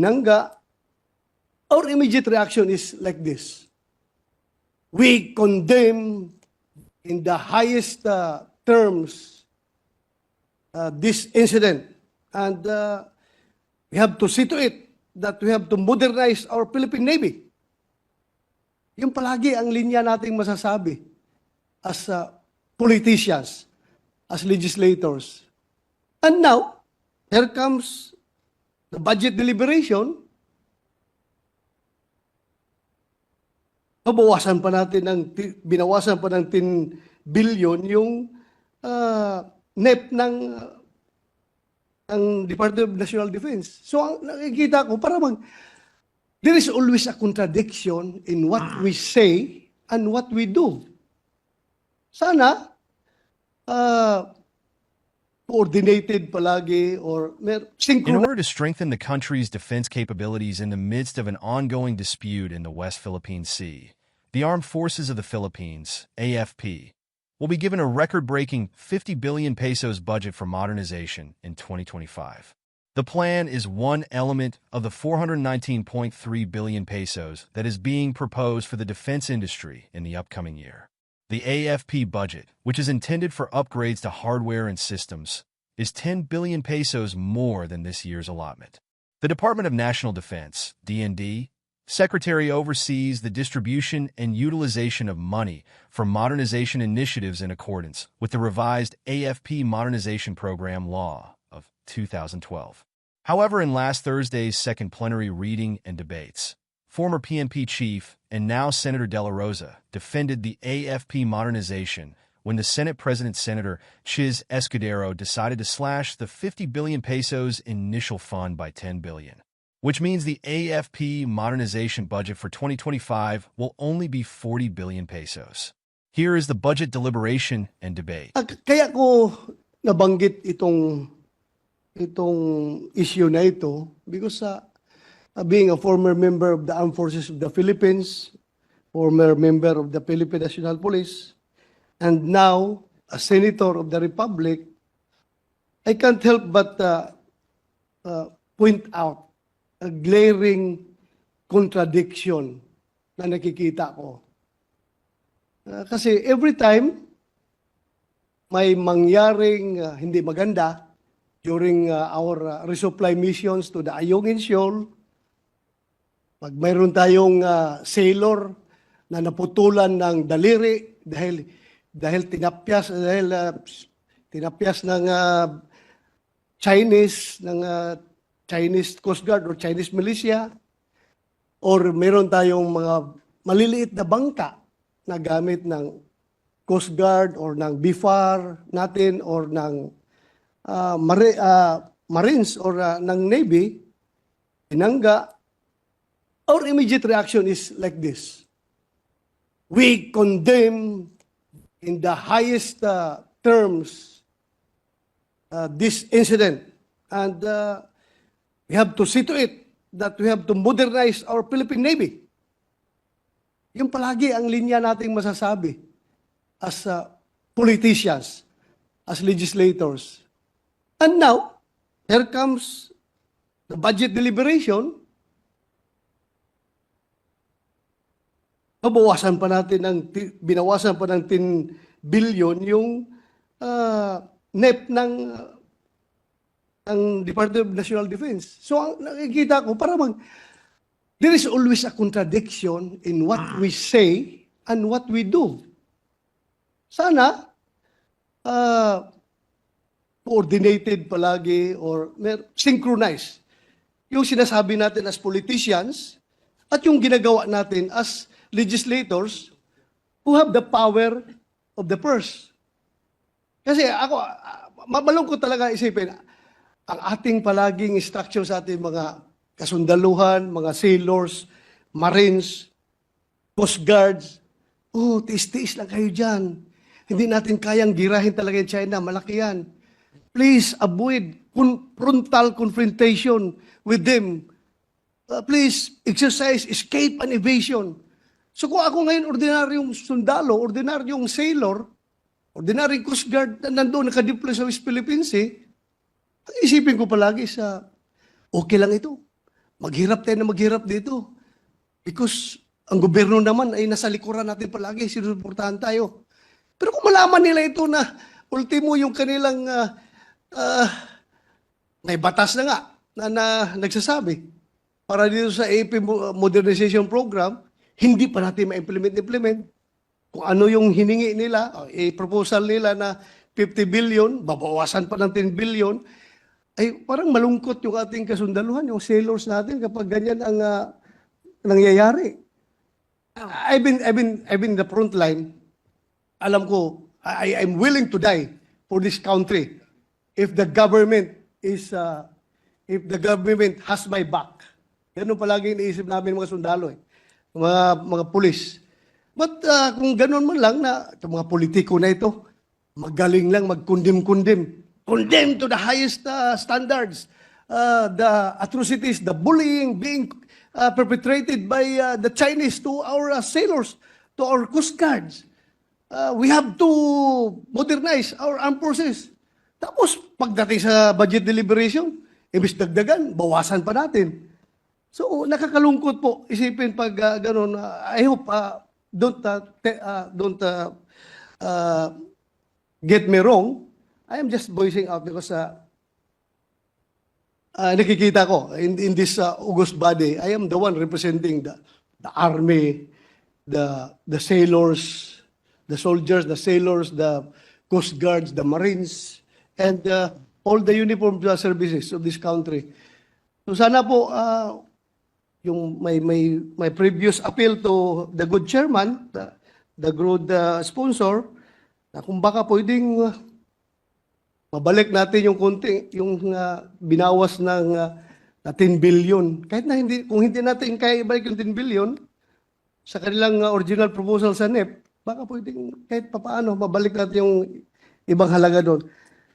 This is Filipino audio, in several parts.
pinangga, our immediate reaction is like this. We condemn in the highest terms this incident, and we have to see to it that we have to modernize our Philippine Navy. Yung palagi ang linya nating masasabi as politicians, as legislators. And now, here comes the budget deliberation. Binawasan pa ng 10 billion yung NEP ng Department of National Defense. So, ang nakikita ko, there is always a contradiction in what we say and what we do. Sana, coordinated palagi or synchronized. In order to strengthen the country's defense capabilities in the midst of an ongoing dispute in the West Philippine Sea, the Armed Forces of the Philippines, AFP, will be given a record-breaking 50 billion pesos budget for modernization in 2025. The plan is one element of the 419.3 billion pesos that is being proposed for the defense industry in the upcoming year. The AFP budget, which is intended for upgrades to hardware and systems, is 10 billion pesos more than this year's allotment. The Department of National Defense, DND, Secretary oversees the distribution and utilization of money for modernization initiatives in accordance with the revised AFP Modernization Program Law of 2012. However, in last Thursday's second plenary reading and debates, former PNP chief and now Senator De La Rosa defended the AFP modernization when the Senate President Senator Chiz Escudero decided to slash the 50 billion pesos initial fund by 10 billion, which means the AFP modernization budget for 2025 will only be 40 billion pesos. Here is the budget deliberation and debate. Kaya ko nabanggit itong issue na ito because being a former member of the Armed Forces of the Philippines, former member of the Philippine National Police, and now a Senator of the Republic, I can't help but point out a glaring contradiction na nakikita ko. Kasi every time may mangyaring hindi maganda during our resupply missions to the Ayungin Shoal, pag mayroon tayong sailor na naputulan ng daliri dahil tinapyas ng Chinese Coast Guard or Chinese militia, or meron tayong mga maliliit na bangka na gamit ng Coast Guard or ng BFAR natin or ng Marines or ng Navy, pinangga, our immediate reaction is like this. We condemn in the highest terms this incident, and we have to see to it that we have to modernize our Philippine Navy. Yung palagi ang linya nating masasabi as politicians, as legislators. And now, here comes the budget deliberation. Binawasan pa ng 10 billion yung NEP ng Department of National Defense. So, ang nakikita ko, there is always a contradiction in what we say and what we do. Sana, coordinated palagi or synchronized yung sinasabi natin as politicians at yung ginagawa natin as legislators who have the power of the purse. Kasi ako, mabalungkot talaga isipin, ang ating palaging instruction sa ating mga kasundaluhan, mga sailors, Marines, Coast Guards, tiis-tiis lang kayo dyan. Hindi natin kayang girahin talaga yung China, malaki yan. Please avoid frontal confrontation with them. Please exercise escape and evasion. So kung ako ngayon ordinaryong sundalo, ordinaryong sailor, ordinaryong Coast Guard na nandoon nakadeploy sa West Philippine Sea, isipin ko palagi okay lang ito. Maghirap tayo na maghirap dito. Because ang gobyerno naman ay nasa likuran natin palagi, sinusuportahan tayo. Pero kung malaman nila ito na ultimo yung kanilang ah, may batas na nga na nagsasabi para dito sa AP Modernization Program, hindi pa natin ma-implement. Kung ano yung hiningi nila, proposal nila na 50 billion, babawasan pa ng 10 billion, ay parang malungkot yung ating kasundaluhan, yung sailors natin kapag ganyan ang nangyayari. I've been in the front line. Alam ko, I'm willing to die for this country if the government has my back. Ganun palagi iniisip namin mga sundalo, mga pulis. But kung ganun man lang na itong mga politiko na ito, magaling lang mag-condemn. Condemn to the highest standards. The atrocities, the bullying being perpetrated by the Chinese to our sailors, to our coast guards. We have to modernize our armed forces. Tapos, pagdating sa budget deliberation, ibis dagdagan, bawasan pa natin. So, nakakalungkot po isipin pag ganun. I hope don't get me wrong. I am just voicing out because nakikita ko in this august body, I am the one representing the army, the sailors, the soldiers, the sailors, the coast guards, the marines, and all the uniformed services of this country. So sana po yung my previous appeal to the good chairman, the good sponsor, na kung baka pwedeng mabalik natin yung konti, yung binawas ng 10 billion. Kahit na kung hindi natin kaya ibalik yung 10 billion sa kanilang original proposal sa NEP, baka pwedeng kahit papaano mabalik natin yung ibang halaga doon.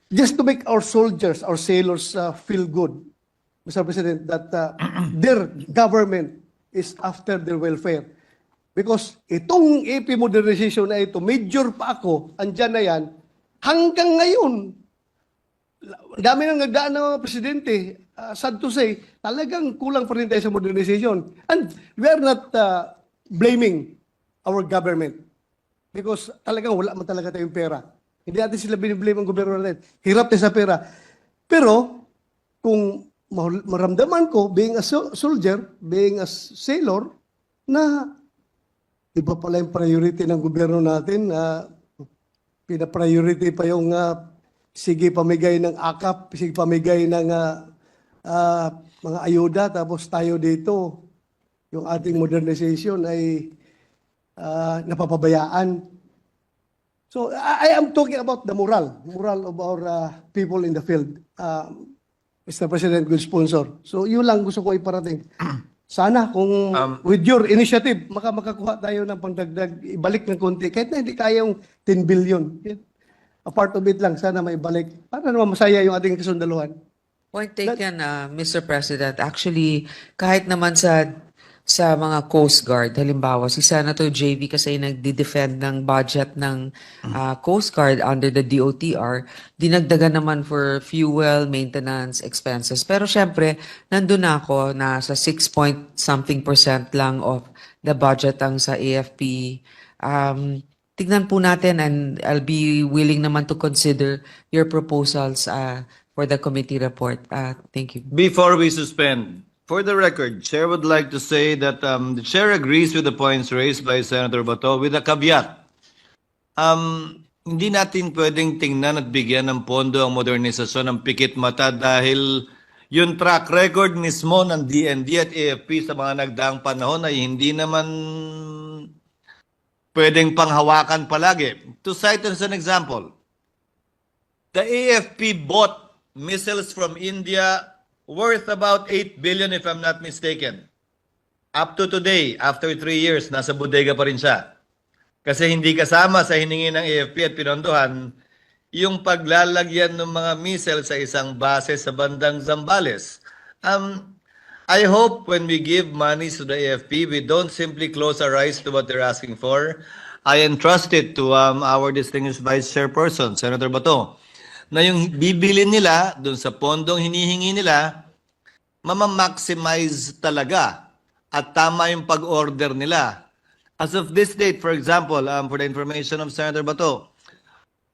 Just to make our soldiers, our sailors feel good, Mr. President, that their government is after their welfare. Because itong AP modernization na ito, major pa ako, andyan na yan, hanggang ngayon, dami nang nagdaan ng mga presidente, sad to say, talagang kulang pa rin tayo sa modernization. And we are not blaming our government because talagang wala man talaga tayong pera. Hindi natin sila biniblame ang gobyerno natin. Hirap tayo sa pera. Pero kung maramdaman ko, being a soldier, being a sailor, na iba pala yung priority ng gobyerno natin, pina-priority pa yung sige pamigay ng akap, sige pamigay ng mga ayuda, tapos tayo dito, yung ating modernization ay napapabayaan. So I am talking about the moral of our people in the field. Mr. President, good sponsor. So yun lang gusto ko iparating. Sana kung with your initiative, makakuha tayo ng pangdagdag, ibalik ng konti, kahit na hindi kaya yung 10 billion. A part of it lang, sana maibalik. Para naman masaya yung ating kasundaluhan. Point taken, Mr. President. Actually, kahit naman sa mga Coast Guard, halimbawa, si Senator JV kasi nagdi-defend ng budget ng Coast Guard under the DOTR, dinagdagan naman for fuel, maintenance, expenses. Pero syempre, nandun na ako na sa 6-point-something% lang of the budget ang sa AFP. Tignan po natin and I'll be willing naman to consider your proposals for the committee report. Thank you. Before we suspend, for the record, Chair would like to say that the Chair agrees with the points raised by Senator Bato with a caveat. Hindi natin pwedeng tingnan at bigyan ng pondo ang modernisasyon ng pikit mata dahil yung track record mismo ng DND at AFP sa mga nagdaang panahon ay hindi naman pwedeng panghawakan palagi. To cite as an example, the AFP bought missiles from India worth about 8 billion if I'm not mistaken. Up to today, after 3 years, nasa bodega pa rin siya. Kasi hindi kasama sa hiningi ng AFP at pinondohan yung paglalagyan ng mga missiles sa isang base sa bandang Zambales. I hope when we give money to the AFP, we don't simply close our eyes to what they're asking for. I entrust it to our distinguished Vice Chairperson, Senator Bato, na yung bibili nila dun sa pondong hinihingi nila, mamamaximize talaga at tama yung pag-order nila. As of this date, for example, for the information of Senator Bato,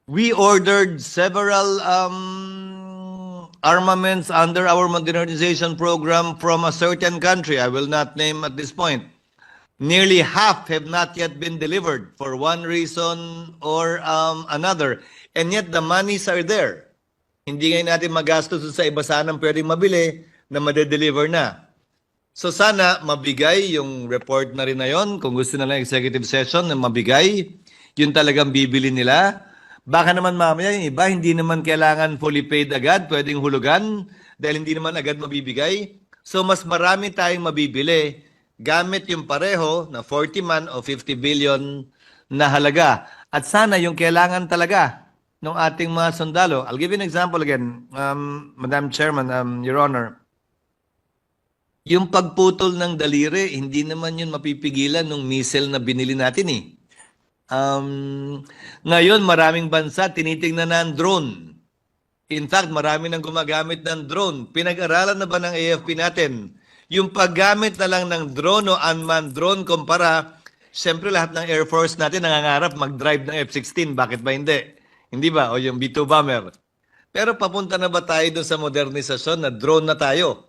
we ordered several armaments under our modernization program from a certain country. I will not name at this point. Nearly half have not yet been delivered for one reason or another. And yet the monies are there. Hindi ngayon natin magastos sa iba sanang pwedeng mabili na madedeliver na. So sana mabigay yung report na rin na yon. Kung gusto na lang executive session na mabigay, yun talagang bibili nila. Baka naman mamaya yung iba, hindi naman kailangan fully paid agad, pwedeng hulugan dahil hindi naman agad mabibigay. So mas marami tayong mabibili gamit yung pareho na 40 man o 50 billion na halaga. At sana yung kailangan talaga ng ating mga sundalo. I'll give you an example again, Madam Chairman, Your Honor. Yung pagputol ng daliri, hindi naman yun mapipigilan ng missile na binili natin eh. Ngayon, maraming bansa tinitingnan na ang drone. In fact, marami nang gumagamit ng drone. Pinag-aralan na ba ng AFP natin? Yung paggamit na lang ng drone o unmanned drone kumpara, siyempre lahat ng Air Force natin nangangarap mag-drive ng F-16. Bakit ba hindi? Hindi ba? O yung B-2 bomber. Pero papunta na ba tayo doon sa modernisasyon na drone na tayo?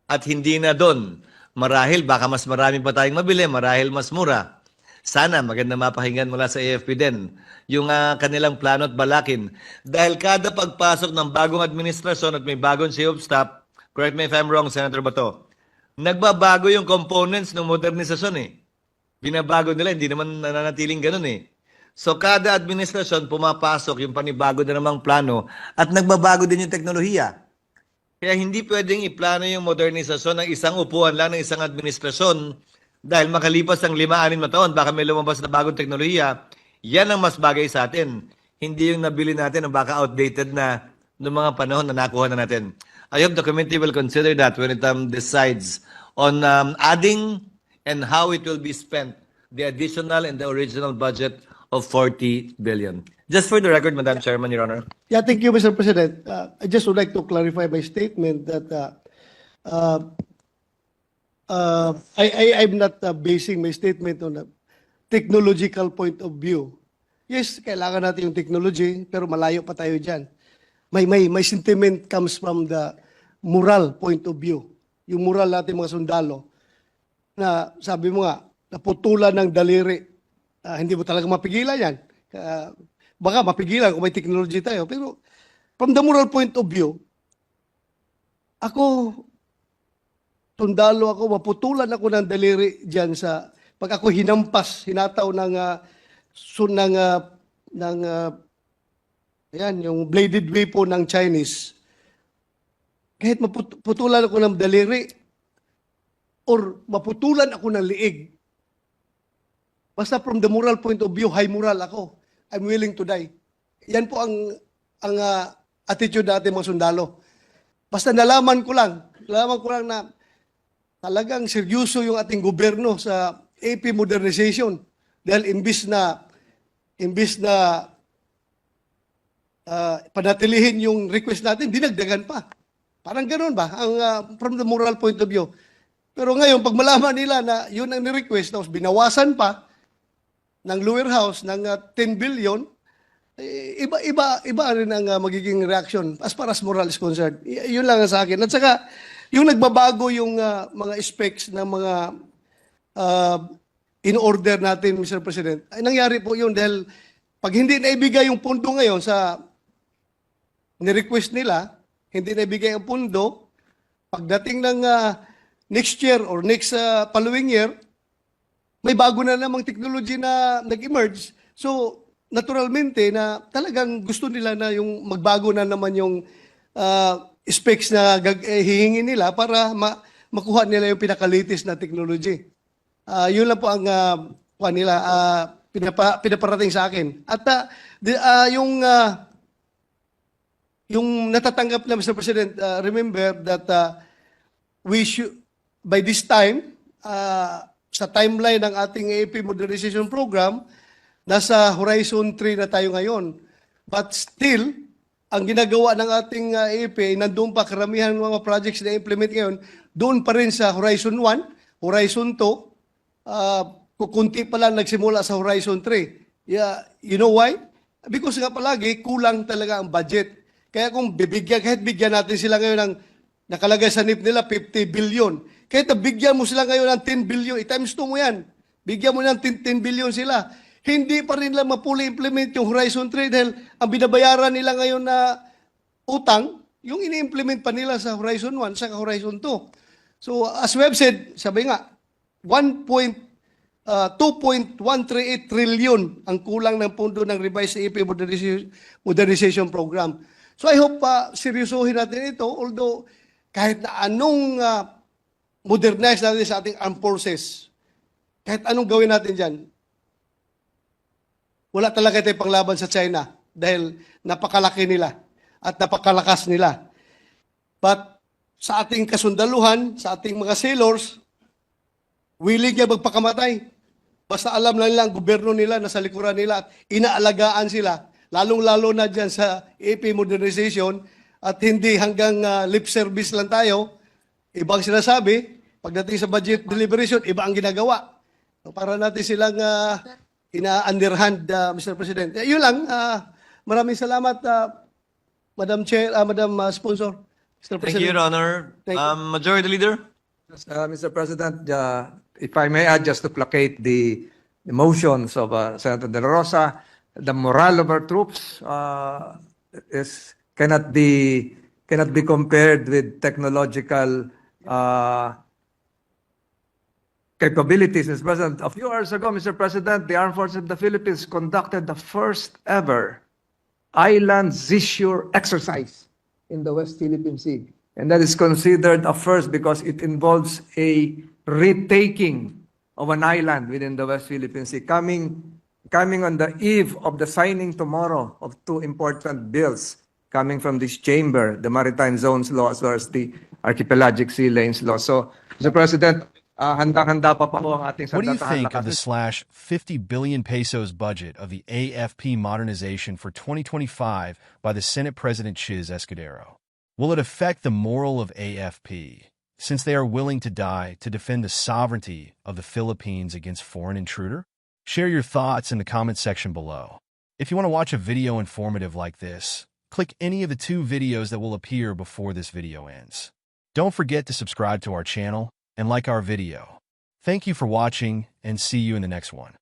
At hindi na doon. Marahil, baka mas marami pa tayong mabili, marahil mas mura. Sana maganda mapakinggan mula sa AFP din yung kanilang plano at balakin. Dahil kada pagpasok ng bagong administrasyon at may bagong chief of staff, correct me if I'm wrong, Senator Bato, nagbabago yung components ng modernisasyon eh. Binabago nila, hindi naman nananatiling ganun eh. So kada administrasyon pumapasok yung panibago na namang plano at nagbabago din yung teknolohiya. Kaya hindi pwedeng iplano yung modernisasyon ng isang upuan lang ng isang administrasyon dahil makalipas ang 5-6 na taon, baka may lumabas na bagong teknolohiya, yan ang mas bagay sa atin. Hindi yung nabili natin ang baka outdated na noong mga panahon na nakuha na natin. I hope the committee will consider that when it decides on adding and how it will be spent, the additional and the original budget of 40 billion. Just for the record, Madam Chairman, Your Honor. Yeah, thank you, Mr. President. I just would like to clarify my statement that I'm not basing my statement on a technological point of view. Yes, kailangan natin yung technology, pero malayo pa tayo dyan. May sentiment comes from the moral point of view. Yung moral natin mga sundalo, na sabi mo nga, naputulan ng daliri, hindi mo talaga mapigilan yan. Baka mapigilan kung may technology tayo. Pero from the moral point of view, ako, sundalo ako, maputulan ako ng daliri dyan sa, pag ako hinataw ayan, yung bladed weapon ng Chinese, kahit maputulan ako ng daliri, or maputulan ako ng liig, basta from the moral point of view, high moral ako, I'm willing to die. Yan po ang attitude natin mga sundalo. Basta nalaman ko lang na talagang seryoso yung ating gobyerno sa AP modernization. Dahil imbis na panatilihin yung request natin, dinagdagan pa. Parang ganoon ba? From the moral point of view. Pero ngayon, pag malaman nila na yun ang ni-request, tapos binawasan pa ng lower house ng 10 billion, iba rin ang magiging reaction as far as moral is concerned. Yun lang ang sa akin. At saka, yung nagbabago yung mga specs ng mga in-order natin, Mr. President, ay nangyari po yun dahil pag hindi naibigay yung pundo ngayon sa ni-request nila, hindi naibigay ang pundo, pagdating ng next year or next following year, may bago na namang technology na nag-emerge. So, naturalmente na talagang gusto nila na yung magbago na naman yung specs na hihingin nila para makuha nila yung pinaka-latest na technology. Yun lang po ang pinaparating sa akin. At yung natatanggap na, Mr. President, remember that we should, by this time, sa timeline ng ating AP Modernization Program, nasa Horizon 3 na tayo ngayon. But still, ang ginagawa ng ating AFP, nandun pa karamihan ng mga projects na implement ngayon, doon pa rin sa Horizon 1, Horizon 2, kukunti pa lang nagsimula sa Horizon 3. Yeah, you know why? Because nga palagi, kulang talaga ang budget. Kaya kung kahit bigyan natin sila ngayon ng nakalagay sa NIP nila 50 billion, kahit bigyan mo sila ngayon ng 10 billion, i-times 2 mo yan, bigyan mo ng 10 billion sila, hindi pa rin lang mapuli implement yung Horizon 3 dahil ang binabayaran nila ngayon na utang, yung ini-implement pa nila sa Horizon 1 sa Horizon 2. So as we have said, sabi nga, 2.138 trillion ang kulang ng pondo ng revised AP modernization program. So I hope seryosohin natin ito, although kahit na anong modernize natin sa ating armed forces, kahit anong gawin natin dyan, wala talaga tayong panglaban sa China dahil napakalaki nila at napakalakas nila. But sa ating kasundaluhan, sa ating mga sailors, willing niya magpakamatay. Basta alam na nila ang gobyerno nila, nasa likuran nila at inaalagaan sila, lalong-lalo na dyan sa AP modernization at hindi hanggang lip service lang tayo. Ibang sinasabi, pagdating sa budget deliberation, iba ang ginagawa. So, para natin silang ina-underhand, Mr. President. Yun lang. Maraming salamat, Madam Chair, Madam Sponsor, Mr. Thank you, President. Your Honor. Thank you. Majority Leader? Yes, Mr. President, if I may add, just to placate the motions of Senator De La Rosa, the morale of our troops cannot be compared with technological capabilities. Mr. President, a few hours ago, Mr. President, the Armed Forces of the Philippines conducted the first ever island seizure exercise in the West Philippine Sea. And that is considered a first because it involves a retaking of an island within the West Philippine Sea, coming on the eve of the signing tomorrow of two important bills coming from this chamber, the Maritime Zones Law as well as the Archipelagic Sea Lanes Law. So, Mr. President, handang-handa pa po ang ating What do you sandatahan think of the lakas. /50 billion pesos budget of the AFP modernization for 2025 by the Senate President Chiz Escudero? Will it affect the moral of AFP, since they are willing to die to defend the sovereignty of the Philippines against foreign intruder? Share your thoughts in the comment section below. If you want to watch a video informative like this, click any of the 2 videos that will appear before this video ends. Don't forget to subscribe to our channel and like our video. Thank you for watching and see you in the next one.